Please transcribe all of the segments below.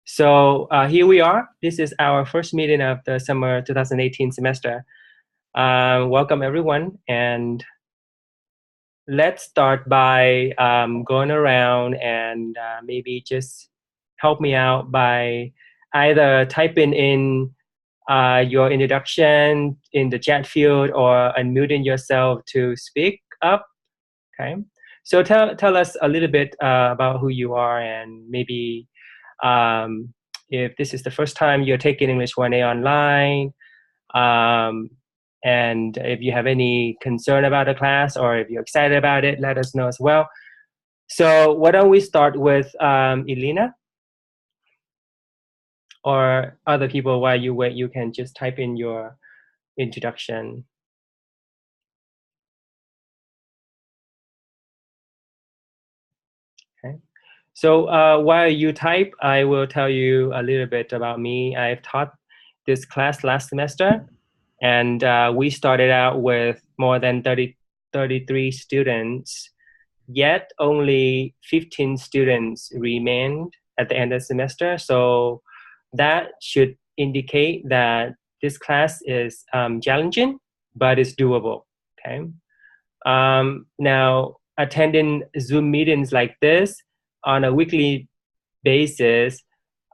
So here we are. This is our first meeting of the summer 2018 semester. Welcome everyone, and let's start by going around and maybe just help me out by either typing in your introduction in the chat field or unmuting yourself to speak up. Okay. So tell us a little bit about who you are, and maybe if this is the first time you're taking English 1A online, and if you have any concern about the class or if you're excited about it, let us know as well. So why don't we start with Elena, or other people? While you wait, you can just type in your introduction. Okay. So while you type, I will tell you a little bit about me. I've taught this class last semester, and we started out with more than 33 students, yet only 15 students remained at the end of the semester. So that should indicate that this class is challenging, but it's doable. Okay. Now, attending Zoom meetings like this on a weekly basis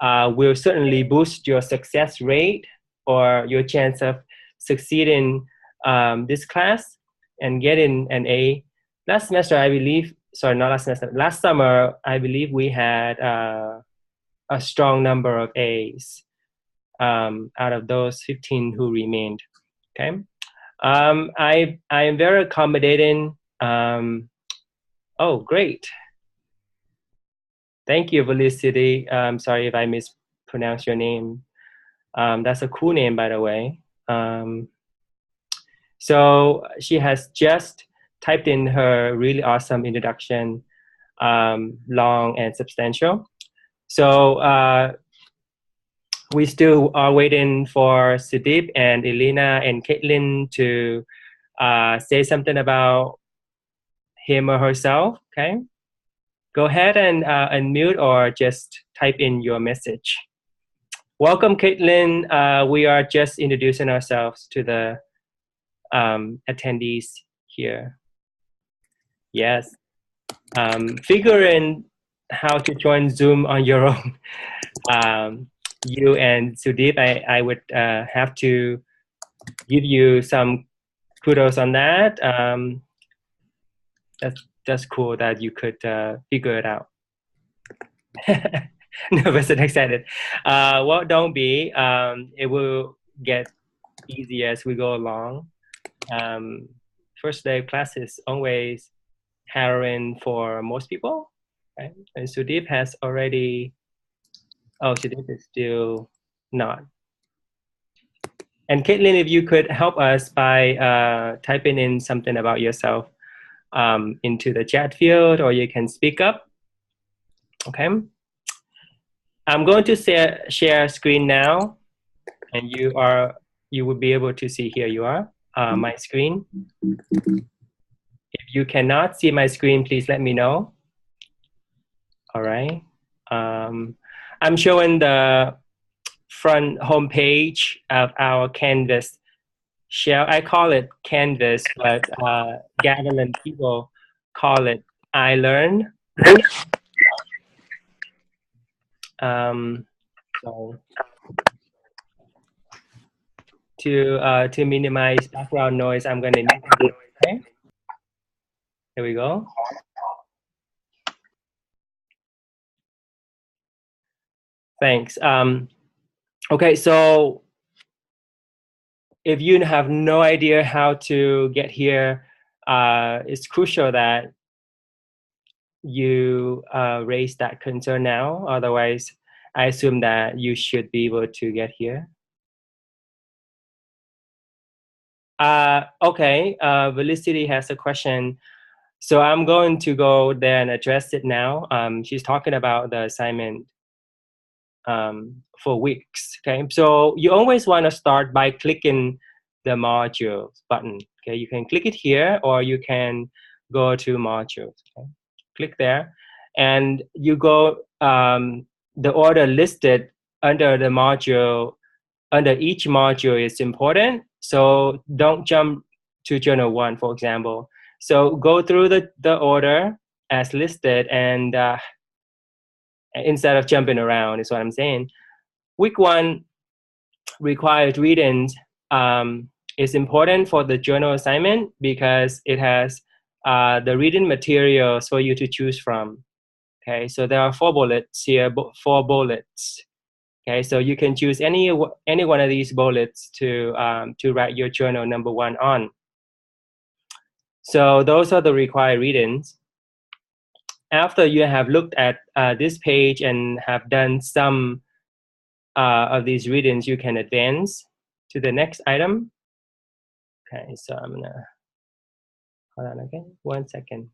will certainly boost your success rate or your chance of succeeding this class and getting an A. Last semester, I believe, sorry, not last semester, last summer, I believe we had a strong number of A's out of those 15 who remained. Okay. I am very accommodating. Oh, great. Thank you, Felicity. Sorry if I mispronounced your name. That's a cool name, by the way. So she has just typed in her really awesome introduction, long and substantial. So we still are waiting for Sudeep and Elena and Caitlin to say something about him or herself. Okay. Go ahead and unmute or just type in your message. Welcome, Caitlin. We are just introducing ourselves to the attendees here. Yes. Figuring how to join Zoom on your own. You and Sudeep, I would have to give you some kudos on that. That's cool that you could figure it out. Nervous and excited. Well, don't be. It will get easier as we go along. First day of class is always harrowing for most people. Right? And Sudeep has already. Oh, Sudeep is still not. And Caitlin, if you could help us by typing in something about yourself into the chat field, or you can speak up. Okay. I'm going to share screen now, and you will be able to see, here you are, my screen. If you cannot see my screen, please let me know. All right. I'm showing the front home page of our Canvas shell. I call it Canvas, but Gavilan people call it iLearn. So to minimize background noise, I'm going to mute it. Okay. Here we go. Thanks. Okay, so if you have no idea how to get here, it's crucial that you raise that concern now. Otherwise, I assume that you should be able to get here. Okay, Felicity has a question. So I'm going to go there and address it now. She's talking about the assignment for Wix. Okay, so you always want to start by clicking the modules button. Okay, you can click it here, or you can go to modules. Okay? Click there, and you go the order listed under the module, under each module is important. So don't jump to journal 1, for example. So go through the order as listed, and instead of jumping around is what I'm saying. Week 1 required readings is important for the journal assignment because it has the reading materials for you to choose from. Okay, so there are 4 bullets here, 4 bullets. Okay, so you can choose any one of these bullets to write your journal number 1 on. So those are the required readings. After you have looked at this page and have done some of these readings, you can advance to the next item. Okay, so I'm gonna, hold on again, 1 second.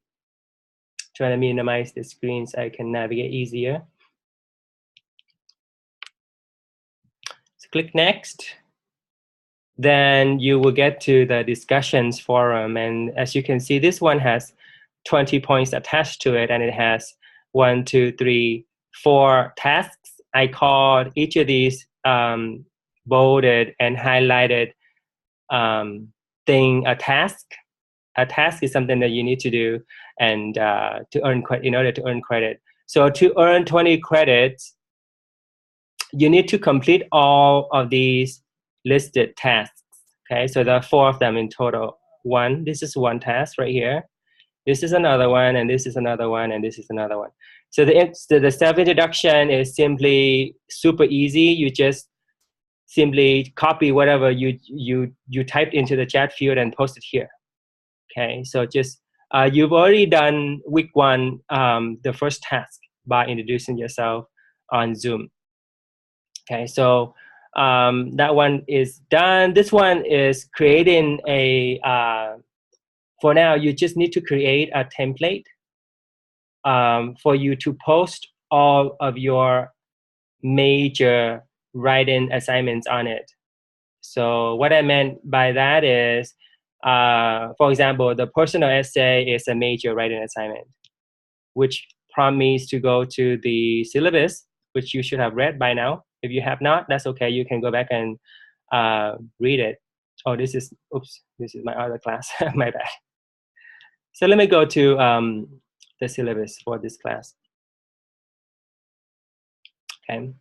Trying to minimize the screen so I can navigate easier. So click next. Then you will get to the discussions forum, and as you can see, this one has 20 points attached to it, and it has 1, 2, 3, 4 tasks. I called each of these bolded and highlighted thing a task. A task is something that you need to do, and to earn in order to earn credit. So to earn 20 credits, you need to complete all of these listed tasks. Okay, so there are 4 of them in total. This is one task right here. This is another one, and this is another one, and this is another one. So the self-introduction is simply super easy. You just simply copy whatever you typed into the chat field and post it here. Okay, so just you've already done week 1, the first task by introducing yourself on Zoom. Okay, so that one is done. This one is creating a, for now, you just need to create a template for you to post all of your major writing assignments on it. So what I meant by that is, for example, the personal essay is a major writing assignment, which prompt me to go to the syllabus, which you should have read by now. If you have not, that's okay. You can go back and read it. Oh, this is my other class, my bad. So let me go to the syllabus for this class. Okay.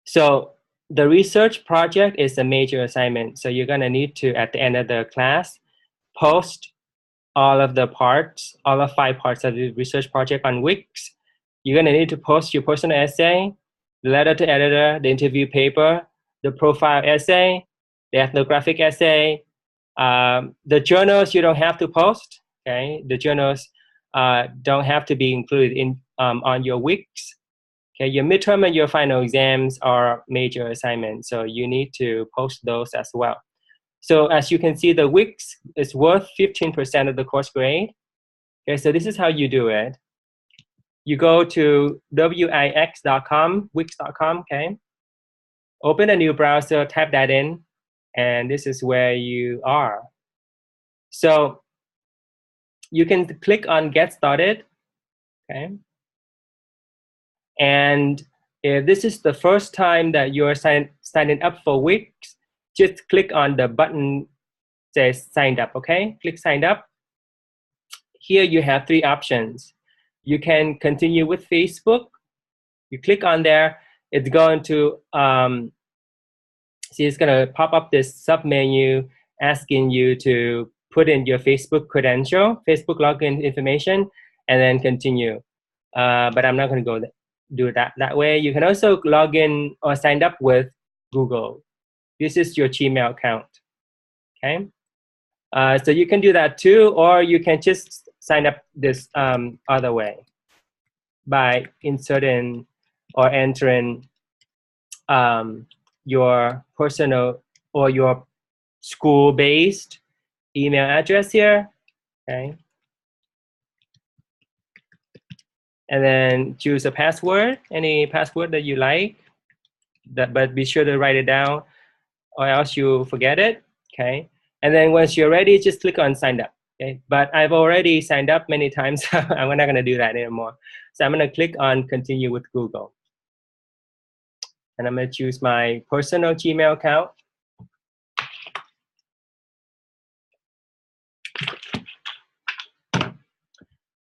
So the research project is a major assignment. So you're gonna need to, at the end of the class, post all of the parts, all of 5 parts of the research project on Wix. You're gonna need to post your personal essay, the letter to editor, the interview paper, the profile essay, the ethnographic essay. The journals you don't have to post. Okay, the journals don't have to be included in on your Wix. Okay, your midterm and your final exams are major assignments, so you need to post those as well. So as you can see, the Wix is worth 15% of the course grade. Okay, so this is how you do it. You go to wix.com, wix.com, okay? Open a new browser, type that in, and this is where you are. So you can click on Get Started, okay? And if this is the first time that you're signing up for Wix, just click on the button that says Signed Up, okay? Click Signed Up. Here you have 3 options. You can continue with Facebook. You click on there, it's going to, see, it's gonna pop up this sub-menu asking you to put in your Facebook credential, Facebook login information, and then continue. But I'm not gonna go do that way. You can also log in or sign up with Google. This is your Gmail account, okay? So you can do that too, or you can just sign up this other way by inserting or entering your personal or your school-based email address here, okay? And then choose a password, any password that you like, but be sure to write it down or else you forget it, okay? And then once you're ready, just click on sign up, okay? But I've already signed up many times, so I'm not gonna do that anymore. So I'm gonna click on continue with Google. And I'm going to choose my personal Gmail account.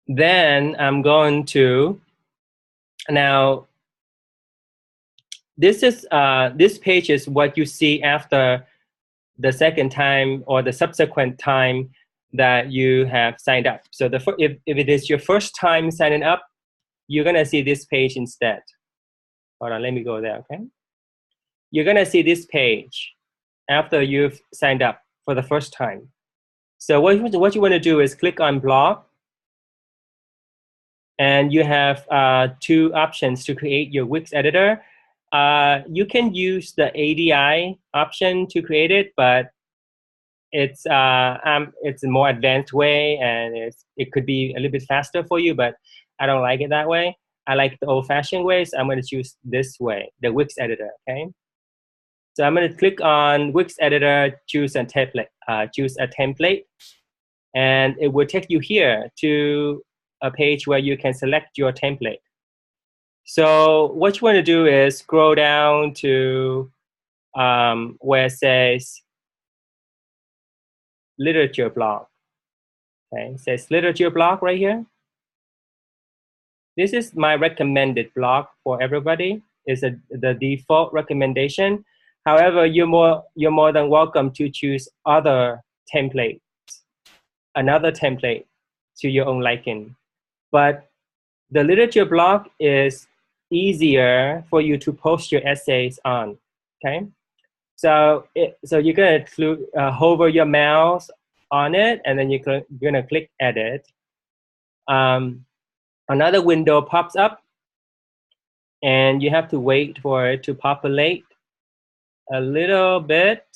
Then I'm going to, now this page is what you see after the second time or the subsequent time that you have signed up. So if it is your first time signing up, you're going to see this page instead. Hold on, let me go there, okay? You're going to see this page after you've signed up for the first time. So what you want to do is click on blog, and you have two options to create your Wix editor. You can use the ADI option to create it, but it's a more advanced way, and it could be a little bit faster for you, but I don't like it that way. I like the old-fashioned way, so I'm going to choose this way, the Wix editor, okay? So I'm going to click on Wix editor, choose a template, and it will take you here to a page where you can select your template. So what you want to do is scroll down to where it says literature blog. Okay, it says literature blog right here. This is my recommended blog for everybody. It's the default recommendation. However, you're more than welcome to choose other templates, another template to your own liking. But the literature blog is easier for you to post your essays on. Okay, so you're gonna hover your mouse on it, and then you're gonna click edit. Another window pops up, and you have to wait for it to populate a little bit.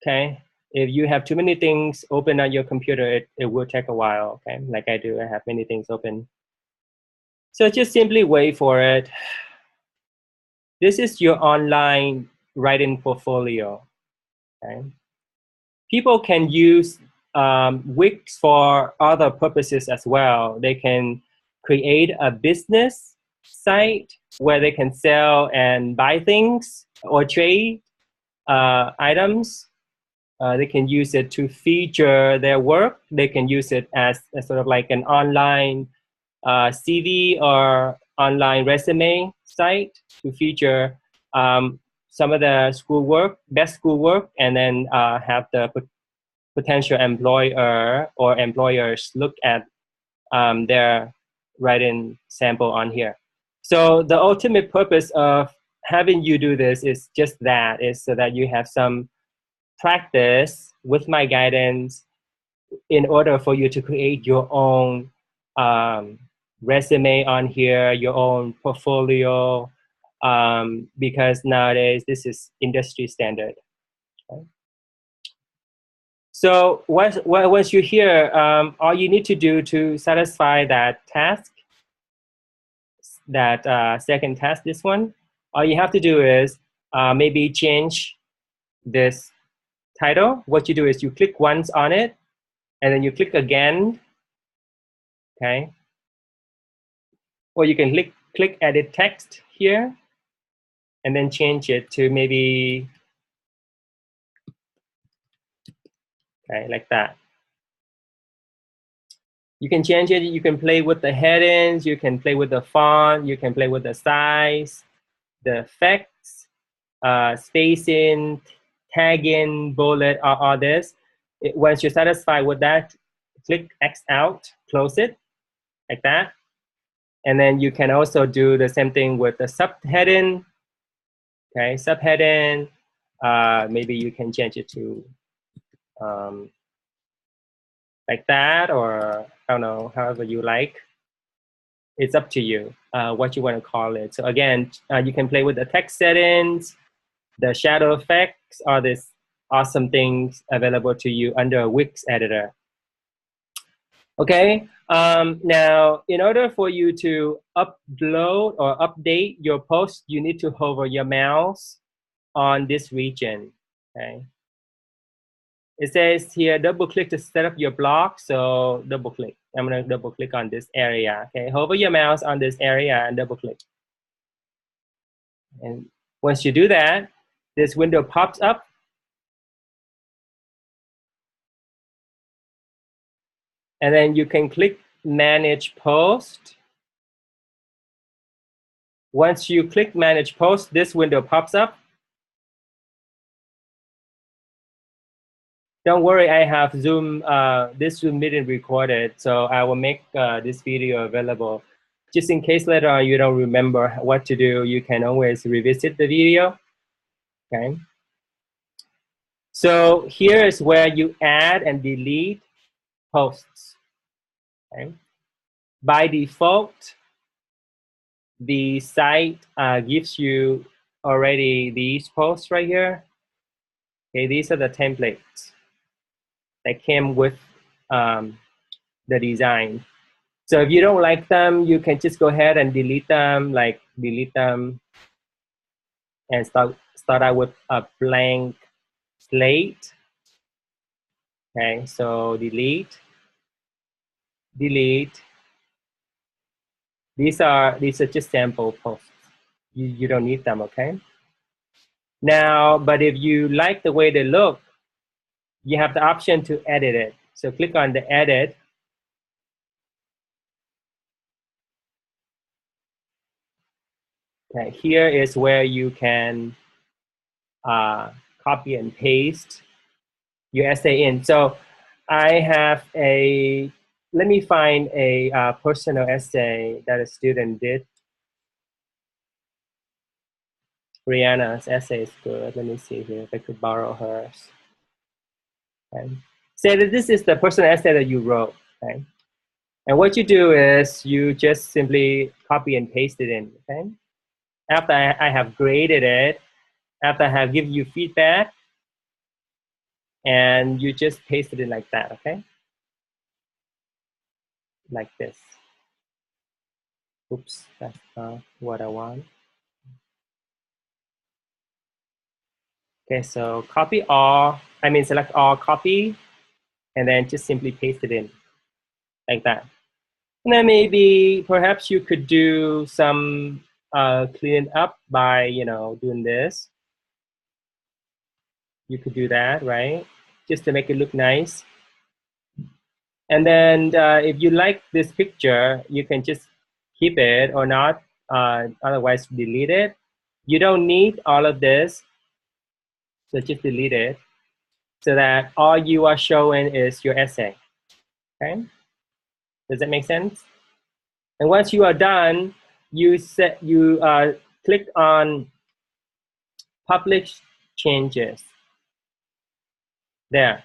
Okay, if you have too many things open on your computer, it will take a while. Okay, like I do, I have many things open. So just simply wait for it. This is your online writing portfolio. Okay, people can use Wix for other purposes as well. They can create a business site where they can sell and buy things or trade items. They can use it to feature their work. They can use it as sort of like an online CV or online resume site to feature some of the schoolwork, best schoolwork, and then have the potential employer or employers look at their writing sample on here. So the ultimate purpose of having you do this is just that, is so that you have some practice with my guidance in order for you to create your own resume on here, your own portfolio, because nowadays this is industry standard. Okay. So once you're here, all you need to do to satisfy that task, that second task, this one, all you have to do is maybe change this title. What you do is you click once on it, and then you click again, okay? Or you can click edit text here, and then change it to maybe, okay, like that. You can change it, you can play with the headings, you can play with the font, you can play with the size, the effects, spacing, tagging, bullet, all this. Once you're satisfied with that, click X out, close it, like that. And then you can also do the same thing with the subheading. Okay, subheading, maybe you can change it to like that, or I don't know, however you like. It's up to you what you want to call it. So again, you can play with the text settings, the shadow effects, all these awesome things available to you under Wix Editor. Okay, now in order for you to upload or update your post, you need to hover your mouse on this region. Okay, it says here double click to set up your blog, so double click. I'm going to double click on this area. Okay, hover your mouse on this area and double click. And once you do that, this window pops up. And then you can click Manage Post. Once you click Manage Post, this window pops up. Don't worry, I have Zoom, this Zoom meeting recorded, so I will make this video available. Just in case later on you don't remember what to do, you can always revisit the video, okay? So here is where you add and delete posts, okay? By default, the site gives you already these posts right here. Okay, these are the templates that came with the design. So if you don't like them, you can just go ahead and delete them, like delete them and start out with a blank slate. Okay, so delete. These are just sample posts. You don't need them, okay? Now, but if you like the way they look, you have the option to edit it. So click on the edit. Okay, here is where you can copy and paste your essay in. So I have let me find a personal essay that a student did. Rihanna's essay is good. Let me see here if I could borrow hers. Okay. Say that this is the personal essay that you wrote. Okay. And what you do is you just simply copy and paste it in. Okay. After I have graded it, after I have given you feedback, and you just paste it in like that. Okay. Like this. Oops, that's not what I want. Okay, so copy all, select all, copy, and then just simply paste it in like that. And then maybe perhaps you could do some cleaning up by, doing this. You could do that, right? Just to make it look nice. And then if you like this picture, you can just keep it or not, otherwise delete it. You don't need all of this, so just delete it so that all you are showing is your essay, okay? Does that make sense? And once you are done, you click on Publish Changes. There.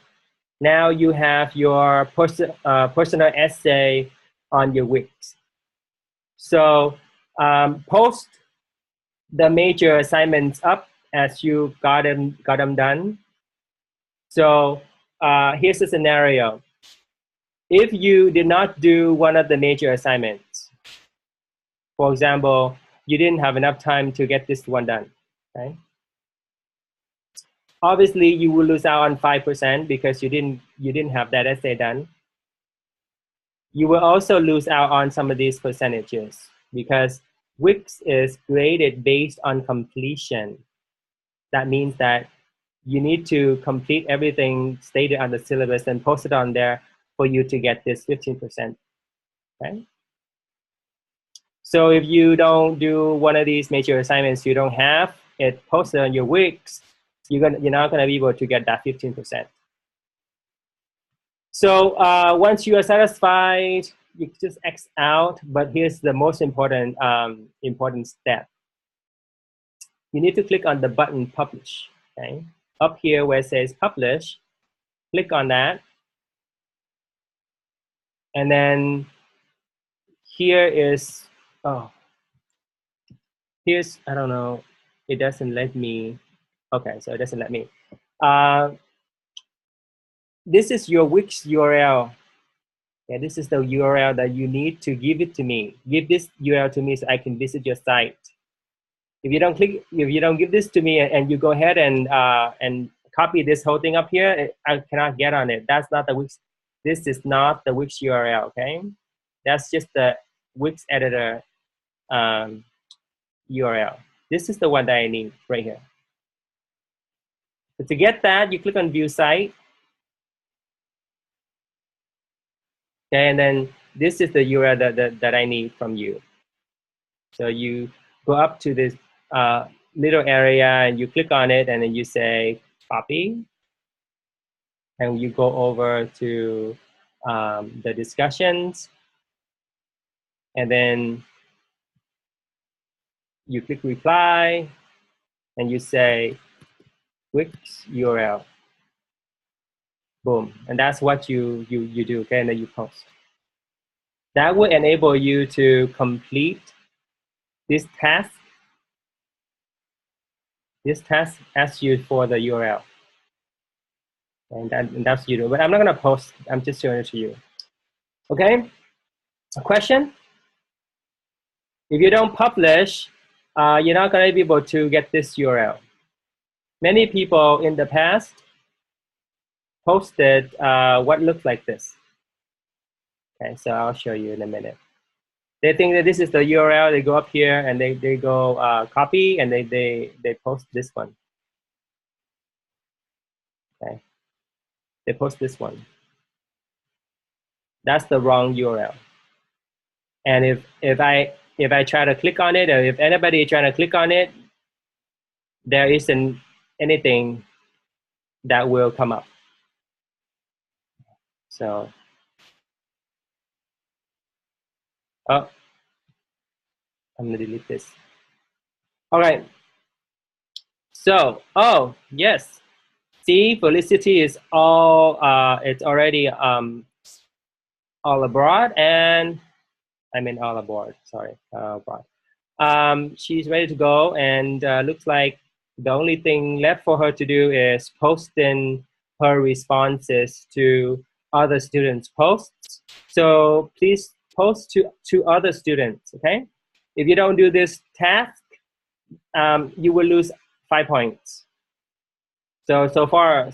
Now you have your personal essay on your Wix. So post the major assignments up as you got them done. So here's the scenario. If you did not do one of the major assignments, for example, you didn't have enough time to get this one done, okay? Obviously, you will lose out on 5% because you didn't have that essay done. You will also lose out on some of these percentages because Wix is graded based on completion. That means that you need to complete everything stated on the syllabus and post it on there for you to get this 15%, okay? So if you don't do one of these major assignments, you don't have it posted on your Wix, you're not gonna be able to get that 15%. So once you are satisfied, you just X out, but here's the most important, important step. You need to click on the button Publish, okay? Up here where it says Publish, click on that. And then here is, here's, I don't know, it doesn't let me, okay, so it doesn't let me. This is your Wix URL. Yeah, this is the URL that you need to give it to me. Give this URL to me so I can visit your site. If you don't give this to me and you go ahead and copy this whole thing up here, I cannot get on it. That's not the Wix. This is not the Wix URL. Okay, that's just the Wix Editor URL. This is the one that I need right here. So to get that, you click on View Site. Okay, and then this is the URL that I need from you. So you go up to this little area and you click on it, and then you say copy, and you go over to the discussions, and then you click reply, and you say Wix URL. Boom, and that's what you do. Okay, and then you post. That will enable you to complete this task. This task asks you for the URL. And that's you do. But I'm not going to post. I'm just showing it to you. Okay? A question? If you don't publish, you're not going to be able to get this URL. Many people in the past posted what looks like this. Okay, so I'll show you in a minute. They think that this is the URL. They go up here and they go copy, and they post this one. Okay, they post this one. That's the wrong URL. And if I try to click on it, or if anybody trying to click on it, there isn't anything that will come up. So, oh, I'm gonna delete this. All right. So, oh yes, see, Felicity is all it's already all abroad, and I mean all aboard. Sorry, abroad. She's ready to go, and looks like the only thing left for her to do is posting her responses to other students' posts. So please post to other students, okay? If you don't do this task, you will lose 5 points. So far,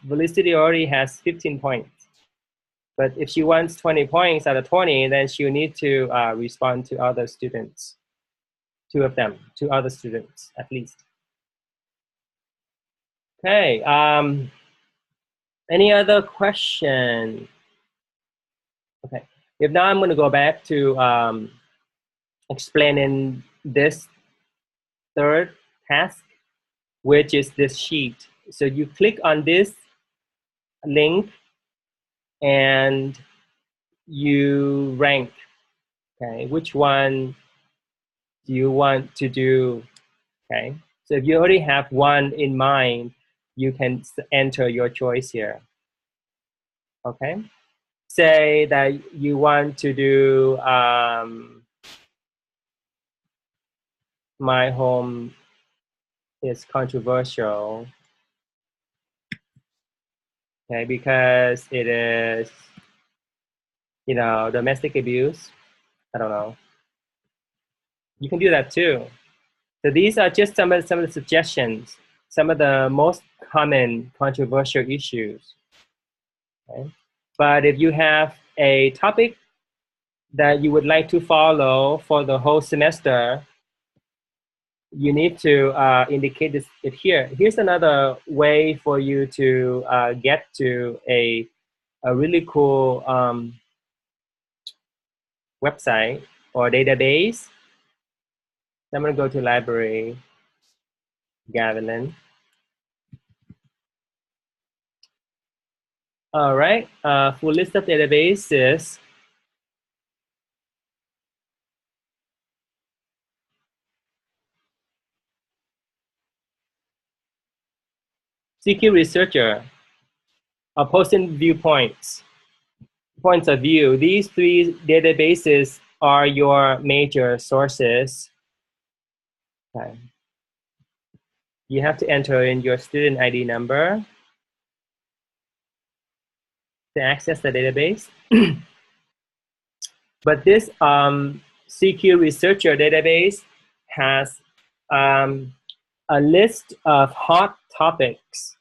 Felicity already has 15 points. But if she wants 20 points out of 20, then she'll need to respond to other students. 2 of them, to other students at least. Okay, any other question? Okay, if not, I'm gonna go back to explaining this third task, which is this sheet. So you click on this link and you rank, okay? Which one do you want to do, okay? So if you already have one in mind, you can enter your choice here, okay? Say that you want to do my home is controversial, okay, because it is, you know, domestic abuse. I don't know. You can do that too. So these are just some of the suggestions, some of the most common controversial issues. Okay? But if you have a topic that you would like to follow for the whole semester, you need to indicate it here. Here's another way for you to get to a really cool website or database. I'm going to go to library, Gavilan. All right, full list of databases. CQ Researcher, posting viewpoints, points of view. These 3 databases are your major sources. Okay. You have to enter in your student ID number to access the database. But this CQ Researcher database has a list of hot topics.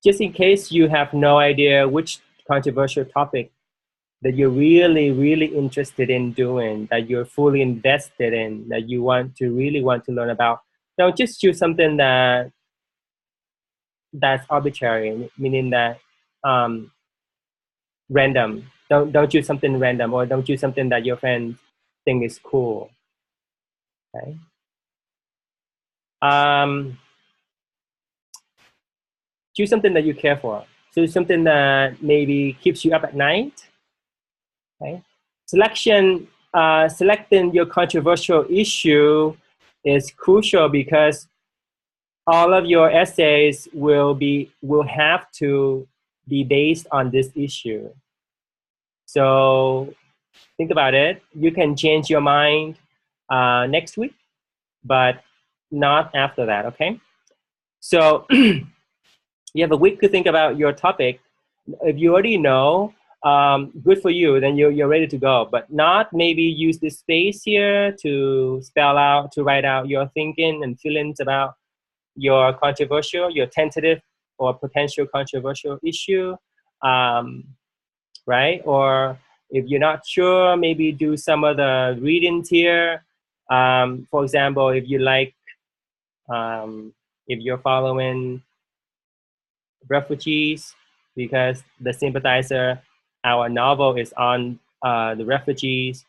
Just in case you have no idea which controversial topic that you're really, really interested in doing, that you're fully invested in, that you really want to learn about. Don't just choose something that's arbitrary, meaning that random. Don't choose something random, or don't choose something that your friends think is cool. Okay. Choose something that you care for. Choose something that maybe keeps you up at night. Okay. Selecting your controversial issue is crucial because all of your essays will have to be based on this issue. So think about it. You can change your mind next week, but not after that, okay? So you have a week to think about your topic. If you already know, good for you, then you're ready to go. But not maybe use this space here to write out your thinking and feelings about your tentative or potential controversial issue, right? Or if you're not sure, maybe do some of the readings here. For example, if you like, if you're following refugees, because the sympathizer, our novel is on the refugees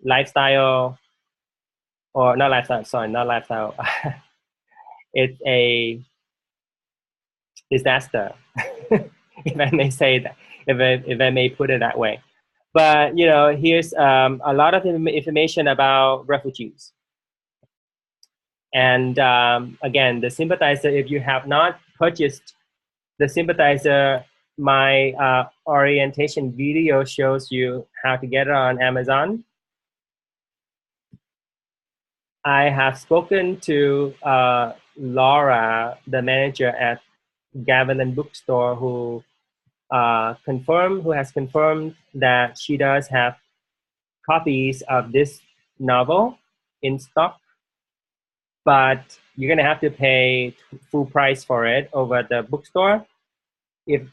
lifestyle, or not lifestyle, sorry, not lifestyle. It's a disaster, if I may say that, if I may put it that way. But here's a lot of information about refugees. And again, the sympathizer, if you have not purchased the sympathizer, my orientation video shows you how to get it on Amazon. I have spoken to Laura, the manager at Gavilan bookstore, who has confirmed that she does have copies of this novel in stock, but you're gonna have to pay full price for it over the bookstore, if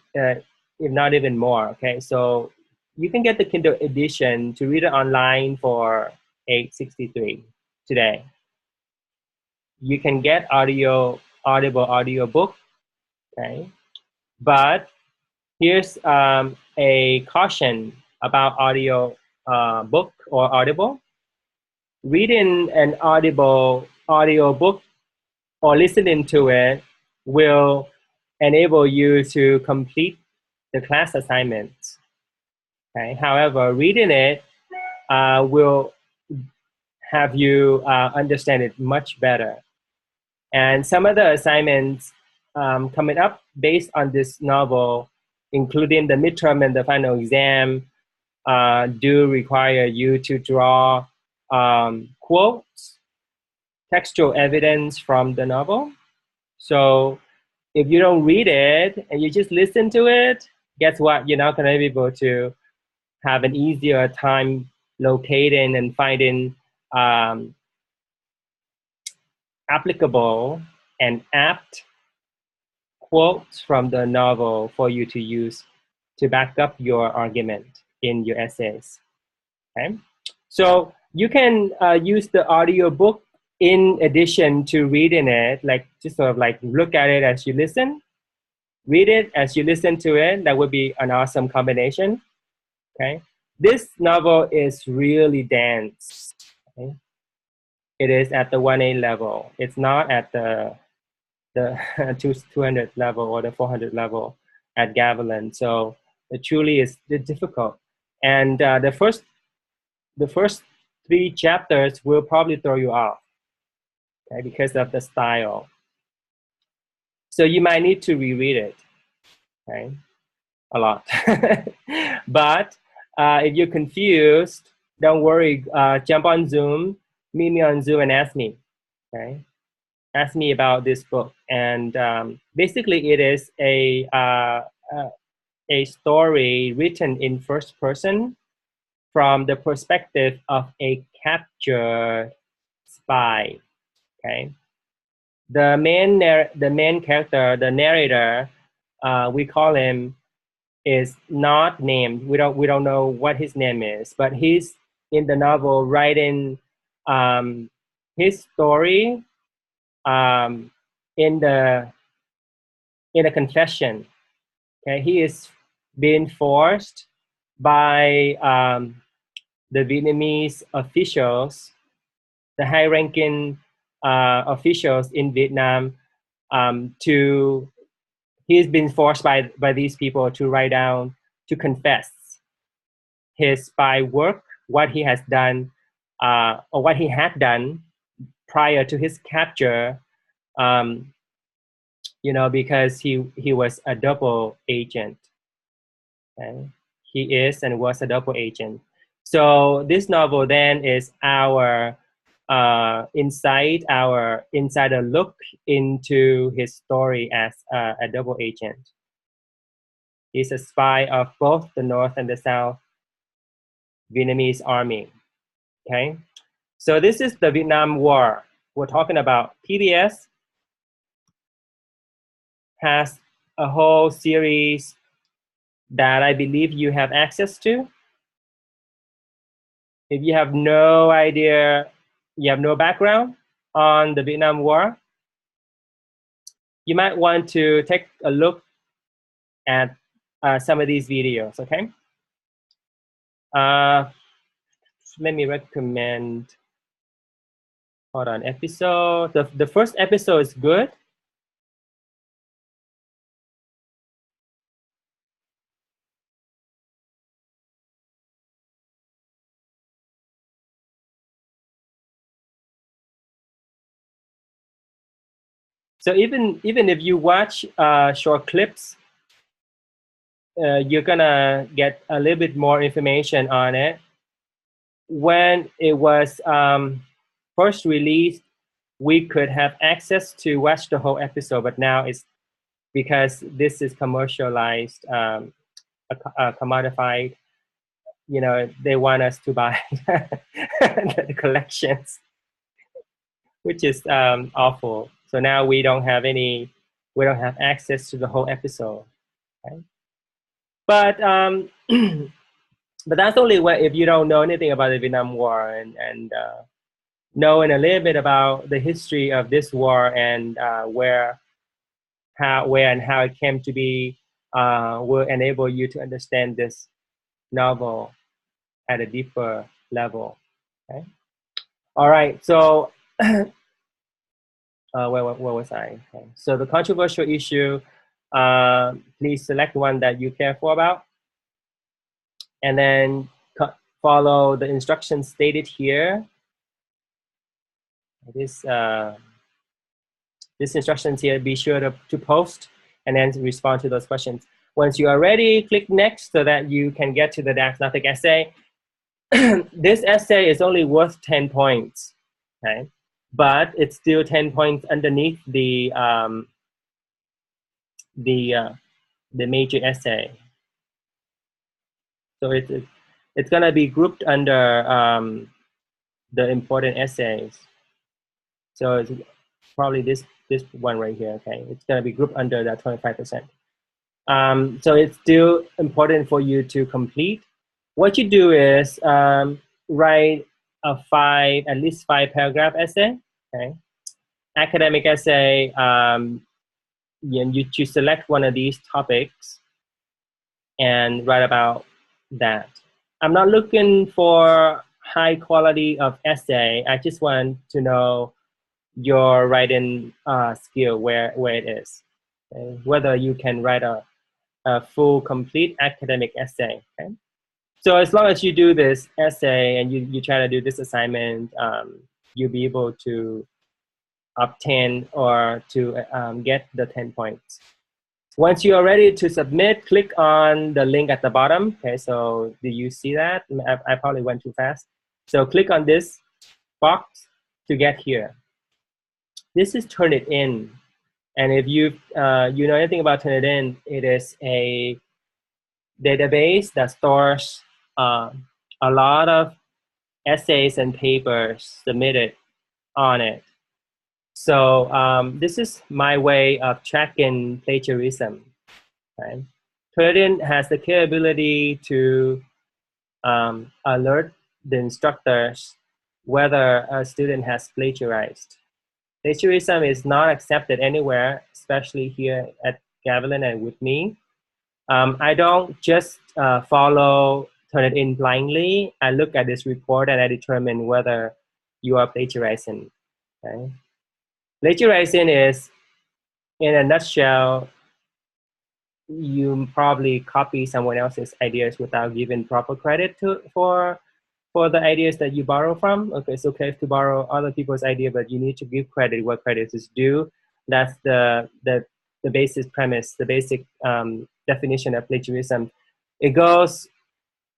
not even more. Okay, so you can get the Kindle edition to read it online for $8.63 today. You can get audible audiobook. Okay, but here's a caution about audio book or audible. Reading an audio book or listening to it will enable you to complete the class assignments. Okay. However, reading it will have you understand it much better. And some of the assignments coming up based on this novel, including the midterm and the final exam, do require you to draw quotes, textual evidence from the novel. So if you don't read it and you just listen to it, guess what? You're not going to be able to have an easier time locating and finding applicable and apt quotes from the novel for you to use to back up your argument in your essays. Okay, so you can use the audiobook in addition to reading it, like just sort of like look at it as you listen, read it as you listen to it. That would be an awesome combination. Okay, this novel is really dense. Okay? It is at the 1A level. It's not at the 200 level or the 400 level at Gavilan. So it truly is difficult. And the first 3 chapters will probably throw you off, okay, because of the style. So you might need to reread it, okay, a lot. But if you're confused, don't worry. Jump on Zoom, meet me on Zoom and ask me, okay? Ask me about this book. And basically it is a story written in first person from the perspective of a captured spy. Okay, the main character, the narrator, we call him is not named. We don't know what his name is, but he's in the novel writing his story in the confession. Okay, he is being forced by the Vietnamese officials, the high-ranking officials in Vietnam, to he's been forced by these people to write down, to confess his spy work, what he has done, or what he had done prior to his capture, you know, because he was a double agent. Okay? He is and was a double agent. So this novel then is our insider look into his story as a double agent. He's a spy of both the North and the South Vietnamese army. Okay, so this is the Vietnam War. We're talking about. PBS has a whole series that I believe you have access to. If you have no idea, you have no background on the Vietnam War, you might want to take a look at some of these videos, okay? Let me recommend, hold on, episode. The first episode is good. So even if you watch short clips, you're gonna get a little bit more information on it. When it was first released, we could have access to watch the whole episode, but now it's because this is commercialized, commodified. You know, they want us to buy the collections, which is awful. So now we don't have access to the whole episode. Okay? But but that's only if you don't know anything about the Vietnam War and knowing a little bit about the history of this war and where and how it came to be will enable you to understand this novel at a deeper level. Okay. All right. So where was I? Okay. So the controversial issue. Please select one that you care for about, and then follow the instructions stated here. This instructions here, be sure to post and then respond to those questions. Once you are ready, click next so that you can get to the diagnostic essay. This essay is only worth 10 points, okay? But it's still 10 points underneath the major essay. So it's gonna be grouped under the important essays. So it's probably this one right here, okay? It's gonna be grouped under that 25%. So it's still important for you to complete. What you do is write at least 5 paragraph essay, okay? Academic essay, you select one of these topics and write about that. I'm not looking for high quality of essay. I just want to know your writing skill, where it is, okay? Whether you can write a full, complete academic essay. Okay? So as long as you do this essay and you try to do this assignment, you'll be able to obtain or to get the 10 points. Once you are ready to submit, click on the link at the bottom. Okay, so do you see that? I probably went too fast. So click on this box to get here. This is Turnitin. And if you know anything about Turnitin, it is a database that stores a lot of essays and papers submitted on it. So this is my way of tracking plagiarism. Okay? Turnitin has the capability to alert the instructors whether a student has plagiarized. Plagiarism is not accepted anywhere, especially here at Gavilan and with me. I don't just follow Turnitin blindly. I look at this report and I determine whether you are plagiarizing. Okay? Plagiarizing is, in a nutshell, you probably copy someone else's ideas without giving proper credit for the ideas that you borrow from. Okay, it's okay to borrow other people's idea, but you need to give credit where credit is due. That's the basic premise, the basic definition of plagiarism. It goes,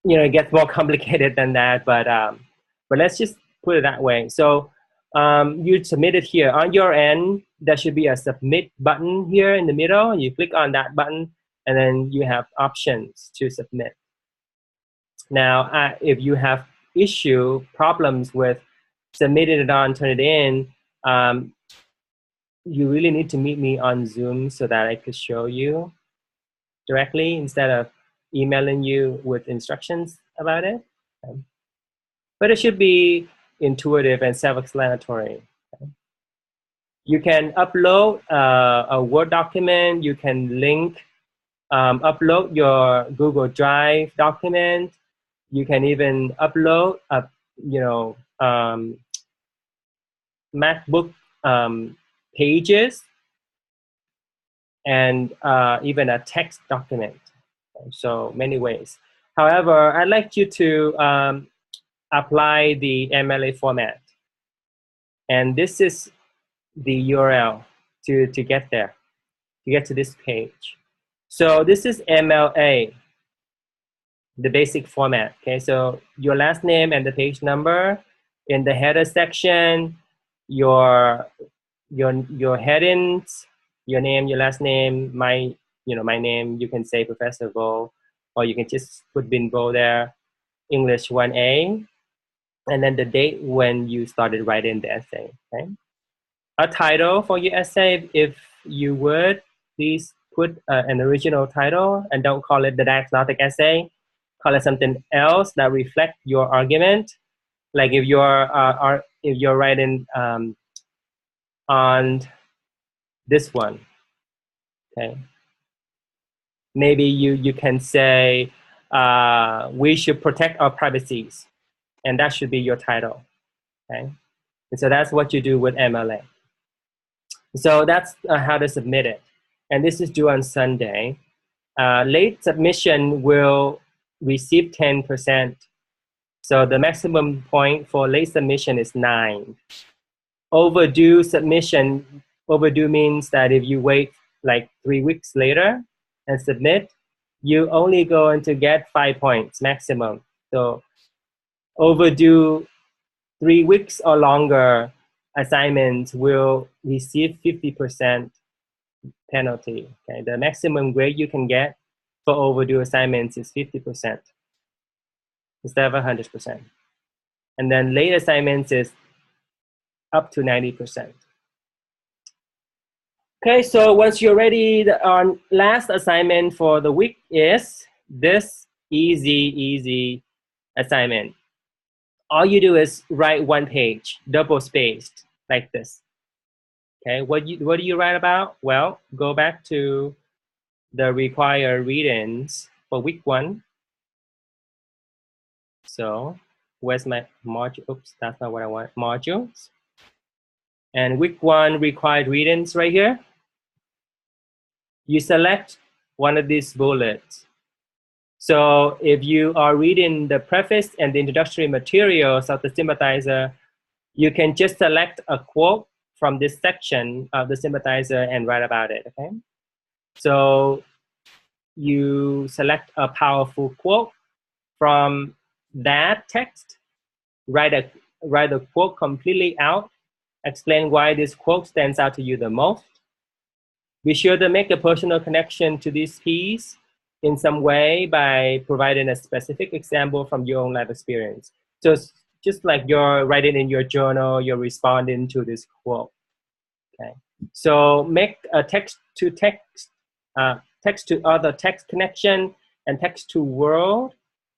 it gets more complicated than that, but let's just put it that way. So you submit it here. On your end, there should be a submit button here in the middle. You click on that button, and then you have options to submit. Now, if you have problems with submitting it on Turnitin, you really need to meet me on Zoom so that I could show you directly instead of emailing you with instructions about it. But it should be intuitive and self-explanatory. You can upload a Word document. You can upload your Google Drive document. You can even upload a MacBook pages and even a text document. So many ways. However, I'd like you to apply the Mla format. And this is the URL to get there, to get to this page. So this is MLA, the basic format. Okay, so your last name and the page number. In the header section, your headings, your name, your last name, my name. You can say Professor Vo, or you can just put Bin Vo there. English 1A, and then the date when you started writing the essay. Okay. A title for your essay, if you would, please put an original title and don't call it the diagnostic essay. Call it something else that reflects your argument. Like if you're writing on this one, okay, maybe you can say we should protect our privacies, and that should be your title. Okay, and so that's what you do with MLA. So that's how to submit it, and this is due on Sunday. Late submission will receive 10%. So the maximum point for late submission is 9. Overdue submission, overdue means that if you wait like 3 weeks later and submit, you only going to get 5 points maximum. So overdue 3 weeks or longer assignments will receive 50% penalty. Okay, the maximum grade you can get for overdue assignments is 50% instead of 100%. And then late assignments is up to 90%. Okay, so once you're ready, our last assignment for the week is this easy assignment. All you do is write 1 page, double spaced, like this. Okay, what do you write about? Well, go back to the required readings for week 1. So where's my module? Oops, that's not what I want. Modules. And week 1 required readings right here. You select one of these bullets. So if you are reading the preface and the introductory materials of the sympathizer, you can just select a quote from this section of the sympathizer and write about it, okay? So you select a powerful quote from that text, write a quote completely out, explain why this quote stands out to you the most. Be sure to make a personal connection to this piece in some way by providing a specific example from your own life experience. So it's just like you're writing in your journal, you're responding to this quote. Okay. So make a text-to-text text to other text connection, and text to world.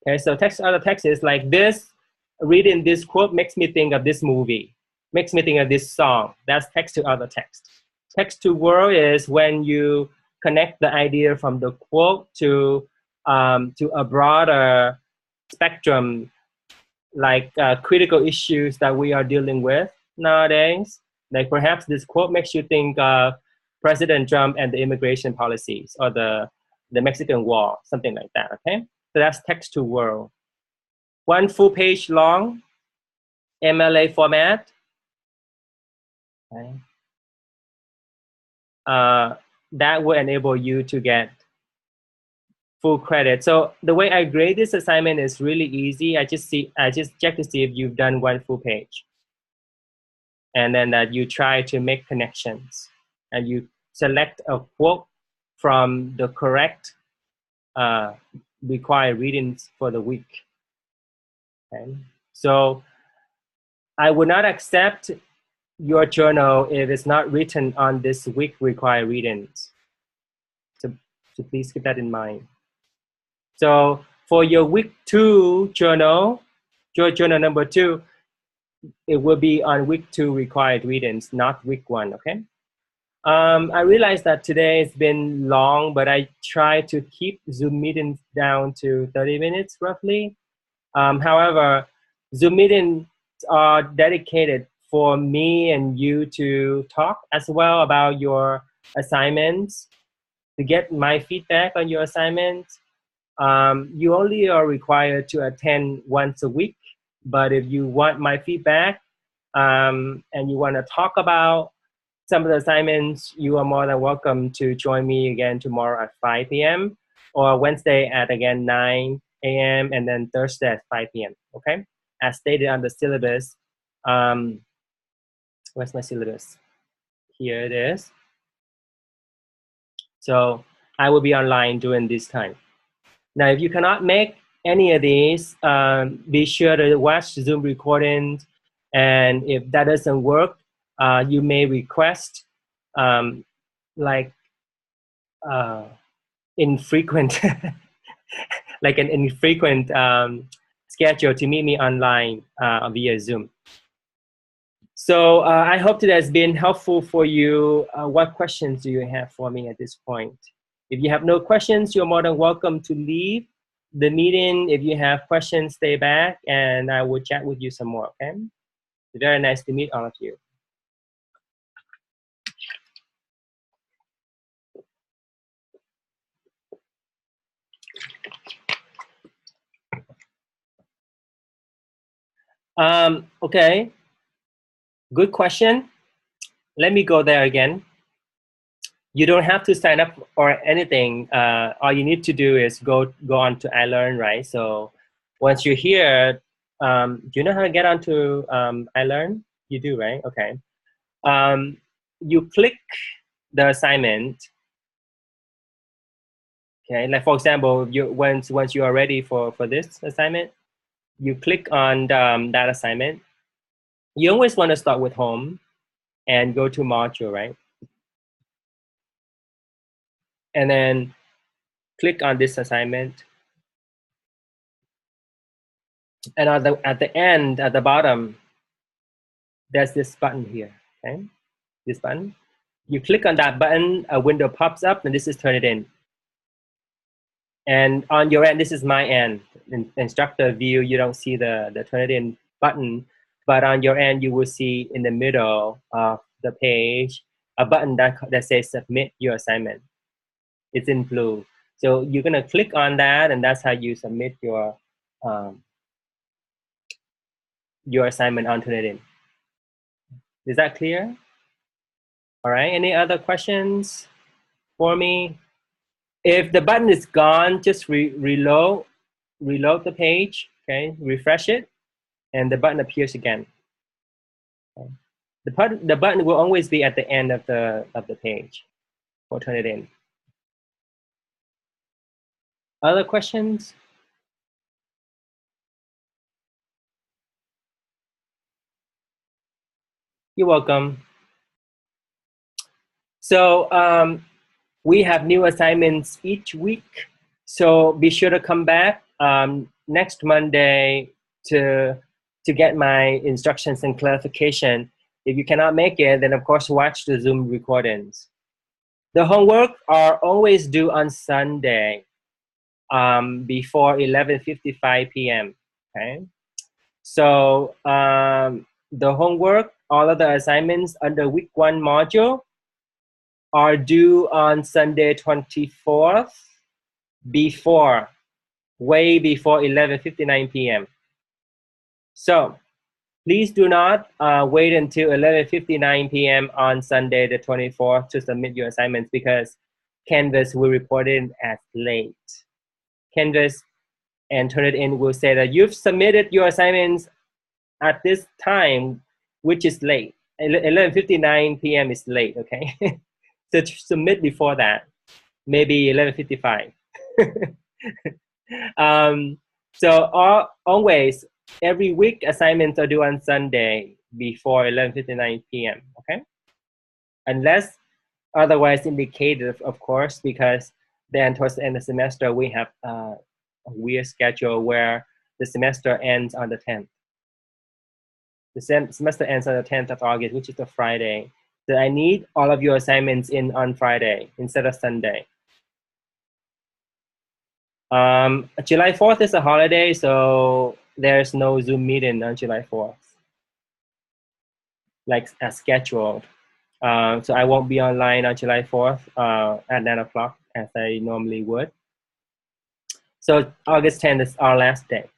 Okay, so text to other text is like this. Reading this quote makes me think of this movie, makes me think of this song. That's text to other text. Text to world is when you connect the idea from the quote to a broader spectrum, like critical issues that we are dealing with nowadays. Like perhaps this quote makes you think of President Trump and the immigration policies, or the Mexican War, something like that. Okay, so that's text to world. One full page long, Mla format. Okay. That will enable you to get full credit. So the way I grade this assignment is really easy. I just check to see if you've done one full page, and then that you try to make connections, and you select a quote from the correct required readings for the week. Okay, so I would not accept your journal if it's not written on this week required readings. So please keep that in mind. So for your week 2 journal, your journal number 2, it will be on week 2 required readings, not week 1, okay? I realize that today it's been long, but I try to keep Zoom meetings down to 30 minutes roughly. However, Zoom meetings are dedicated for me and you to talk as well about your assignments, to get my feedback on your assignments. You only are required to attend once a week, but if you want my feedback and you want to talk about some of the assignments, you are more than welcome to join me again tomorrow at 5 p.m. or Wednesday at again 9 a.m. and then Thursday at 5 p.m. Okay, as stated on the syllabus. Where's my syllabus? Here it is. So I will be online during this time. Now, if you cannot make any of these, be sure to watch Zoom recordings. And if that doesn't work, you may request like infrequent, like an infrequent schedule to meet me online via Zoom. So I hope that has been helpful for you. What questions do you have for me at this point? If you have no questions, you're more than welcome to leave the meeting. If you have questions, stay back and I will chat with you some more, okay? Very nice to meet all of you. Okay, good question. Let me go there again. You don't have to sign up or anything. All you need to do is go on to iLearn, right? So once you're here, do you know how to get onto iLearn? You do, right? Okay. You click the assignment. Okay, like for example, once you are ready for this assignment, you click on that assignment. You always want to start with home and go to module, right? And then click on this assignment. And at the end, at the bottom, there's this button here, okay? This button. You click on that button, a window pops up, and this is turn it in. And on your end, this is my end. In instructor view, you don't see the turn it in button, but on your end, you will see in the middle of the page, a button that says submit your assignment. It's in blue. So you're gonna click on that, and that's how you submit your assignment on Turnitin. Is that clear? All right, any other questions for me? If the button is gone, just reload the page, okay? Refresh it, and the button appears again. Okay. The button will always be at the end of the page for Turnitin. Other questions? You're welcome. So We have new assignments each week, so be sure to come back next Monday to get my instructions and clarification. If you cannot make it, then of course watch the Zoom recordings. The homework are always due on Sunday before 11:55 p.m. Okay, so the homework, all of the assignments under week 1 module are due on Sunday 24th way before 11:59 p.m. So please do not wait until 11:59 p.m. on Sunday the 24th to submit your assignments, because Canvas will report it as late. Canvas and Turnitin will say that you've submitted your assignments at this time, which is late. 11:59 p.m. is late, okay? So to submit before that, maybe 11:55. So always, every week, assignments are due on Sunday before 11:59 p.m., okay? Unless otherwise indicated, of course, because then towards the end of the semester, we have a weird schedule where the semester ends on the 10th. The semester ends on the 10th of August, which is a Friday. So I need all of your assignments in on Friday instead of Sunday. July 4th is a holiday, so there's no Zoom meeting on July 4th, like as scheduled. So I won't be online on July 4th at 9 o'clock as I normally would. So August 10th is our last day.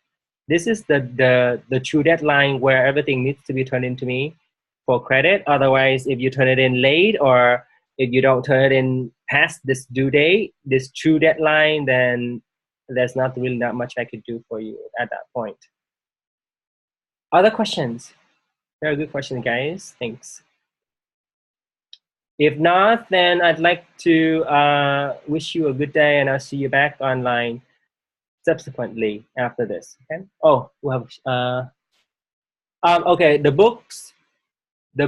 This is the true deadline where everything needs to be turned into me for credit. Otherwise, if you turn it in late, or if you don't turn it in past this due date, this true deadline, then there's not really that much I could do for you at that point. Other questions? Very good question, guys. Thanks. If not, then I'd like to wish you a good day, and I'll see you back online subsequently after this. Okay. Oh, we have. Okay. The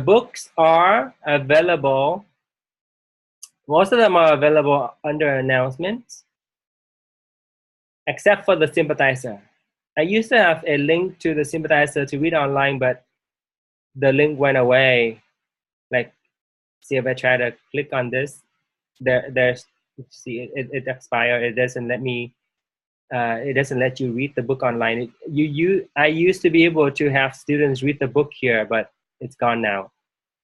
books are available. Most of them are available under announcements, except for the sympathizer. I used to have a link to the sympathizer to read online, but the link went away. Like, see if I try to click on this, there's see it expired. It doesn't let me. It doesn't let you read the book online. I used to be able to have students read the book here, but it's gone now,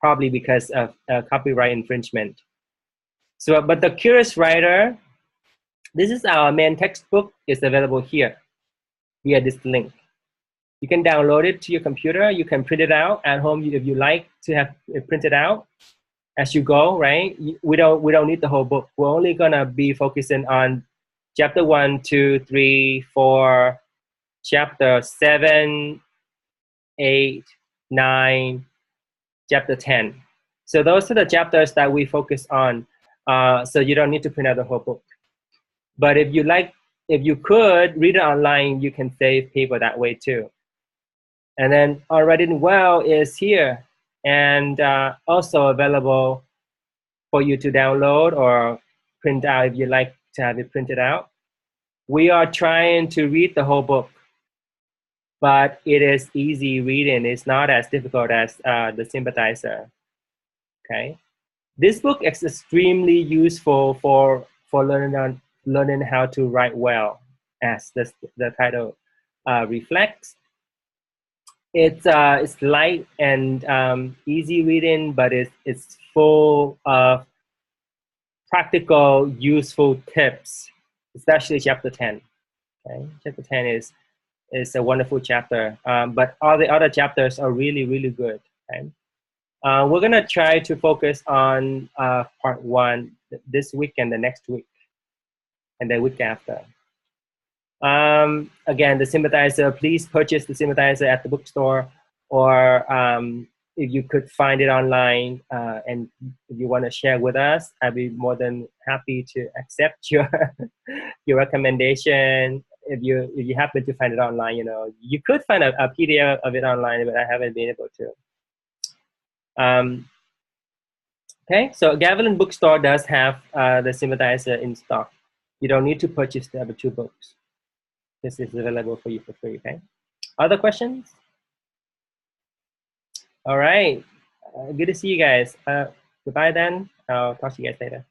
probably because of copyright infringement. So, but the Curious Writer, this is our main textbook, is available here via this link. You can download it to your computer. You can print it out at home if you like to have it printed out as you go, right? We don't need the whole book. We're only gonna be focusing on chapter 1, 2, 3, 4, chapter 7, 8, 9, chapter 10. So those are the chapters that we focus on. So you don't need to print out the whole book. But if you could read it online, you can save paper that way too. And then Our Writing Well is here, and also available for you to download or print out if you like to have it printed out. We are trying to read the whole book, but it is easy reading. It's not as difficult as the sympathizer. Okay, this book is extremely useful for learning how to write well, as the title reflects. It's light and easy reading, but it's full of practical, useful tips, especially chapter 10. Okay, chapter 10 is a wonderful chapter, but all the other chapters are really, really good. Okay? We're gonna try to focus on part 1 this week and the next week, and the week after. Again, the sympathizer, please purchase the sympathizer at the bookstore, or if you could find it online, and if you want to share with us, I'd be more than happy to accept your your recommendation. If you happen to find it online, you could find a PDF of it online, but I haven't been able to. Okay, so Gavilan Bookstore does have the sympathizer in stock. You don't need to purchase the other two books. This is available for you for free, okay? Other questions? All right, good to see you guys. Goodbye then. I'll talk to you guys later.